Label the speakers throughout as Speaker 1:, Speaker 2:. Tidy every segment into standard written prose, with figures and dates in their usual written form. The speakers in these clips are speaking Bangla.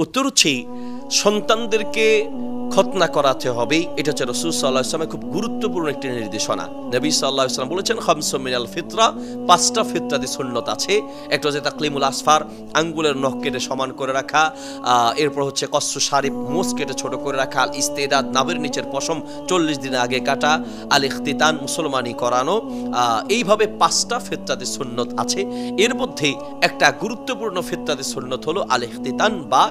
Speaker 1: উত্তর হচ্ছে সন্তানদেরকে খতনা করাতে হবে। এটা হচ্ছে রাসূল সাল্লাল্লাহু আলাইহি ওয়াসাল্লামের খুব গুরুত্বপূর্ণ একটি নির্দেশনা। নবী সাল্লাল্লাহু আলাইহি ওয়াসাল্লাম বলেছেন, খামসুম মিনাল ফিতরা, পাঁচটা ফিতরাতি সুন্নত আছে। একটা হচ্ছে তাকলিমুল আসফার, আঙ্গুলের নখ কেটে সমান করে রাখা। এরপর হচ্ছে কসরু শারিব, মোজ কেটে ছোট করে রাখা। আল ইস্তেদাদ, নাভের নিচের পশম 40 দিন আগে কাটা। আল ইখতিতান, মুসলমানি করানো। এইভাবে পাঁচটা ফিতরাতি সুন্নত আছে। এর মধ্যে একটা গুরুত্বপূর্ণ ফিতরাতি সুন্নত হলো আল ইখতিতান বা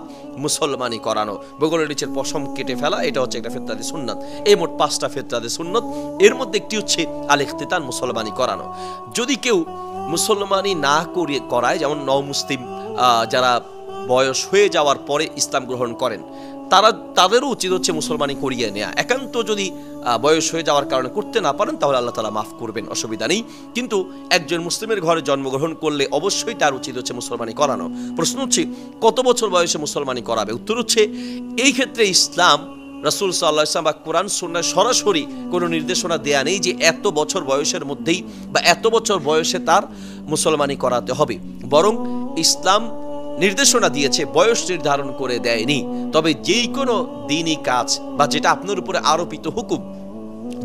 Speaker 1: মুসলমানি করানো, বগলের নিচের পশম কেটে ফেলা। এটা হচ্ছে একটা ফিতরাতি সুন্নত। এই মোট পাঁচটা ফিতরাতি সুন্নত, এর মধ্যে একটি হচ্ছে আল ইখতিতান, মুসলমানি করানো। যদি কেউ মুসলমানি না করায়, যেমন নওমুসলিম যারা বয়স হয়ে যাওয়ার পরে ইসলাম গ্রহণ করেন, তাদেরও উচিত হচ্ছে মুসলমানি করিয়ে নেয়া। একান্ত যদি বয়স হয়ে যাওয়ার কারণে করতে না পারেন, তাহলে আল্লাহ তাআলা মাফ করবেন, অসুবিধা নেই। কিন্তু একজন মুসলিমের ঘরে জন্মগ্রহণ করলে অবশ্যই তার উচিত হচ্ছে মুসলমানি করানো। প্রশ্ন হচ্ছে কত বছর বয়সে মুসলমানি করাবে? উত্তর হচ্ছে এই ক্ষেত্রে ইসলাম, রাসূল সাল্লাল্লাহু আলাইহি ওয়াসাল্লাম বা কোরআন সুন্নাহ সরাসরি কোনো নির্দেশনা দেয়া নেই যে এত বছর বয়সের মধ্যেই বা এত বছর বয়সে তার মুসলমানি করাতে হবে। বরং ইসলাম নির্দেশনা দিয়েছে, বয়স নির্ধারণ করে দেয়নি। তবে যেই কোনো দ্বীনি কাজ বা যেটা আপনার উপরে আরোপিত হুকুম,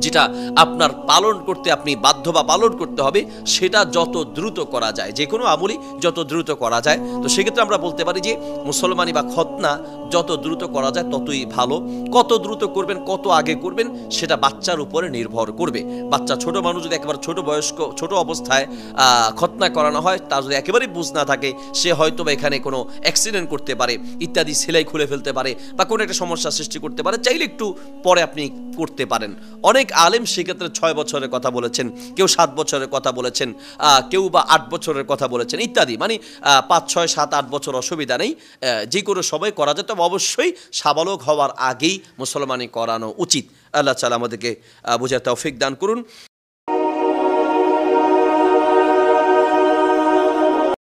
Speaker 1: যেটা আপনার পালন করতে আপনি বাধ্য বা পালন করতে হবে, সেটা যত দ্রুত করা যায়, যে কোনো আমলই যত দ্রুত করা যায়, তো সেক্ষেত্রে আমরা বলতে পারি যে মুসলমানি বা খতনা যত দ্রুত করা যায় ততই ভালো। কত দ্রুত করবেন, কত আগে করবেন, সেটা বাচ্চার উপরে নির্ভর করবে। বাচ্চা ছোট মানুষ যদি একেবারে ছোট অবস্থায় খতনা করানো হয়, তার যদি একেবারেই বুঝ না থাকে, সে হয়তো বা এখানে কোনো অ্যাক্সিডেন্ট করতে পারে, ইত্যাদি, সেলাই খুলে ফেলতে পারে বা কোনো একটা সমস্যা সৃষ্টি করতে পারে। চাইলে একটু পরে আপনি করতে পারেন। অনেক আলেম সেক্ষেত্রে 6 বছরের কথা বলেছেন, কেউ 7 বছরের কথা বলেছেন, কেউ বা 8 বছরের কথা বলেছেন, ইত্যাদি। মানে 5, 6, 7, 8 বছর অসুবিধা নেই, যে কোনো সময় করা যায়। তবে অবশ্যই সাবালক হওয়ার আগেই মুসলমানি করানো উচিত। আল্লাহ তাআলা আমাদেরকে বোঝার তৌফিক দান করুন।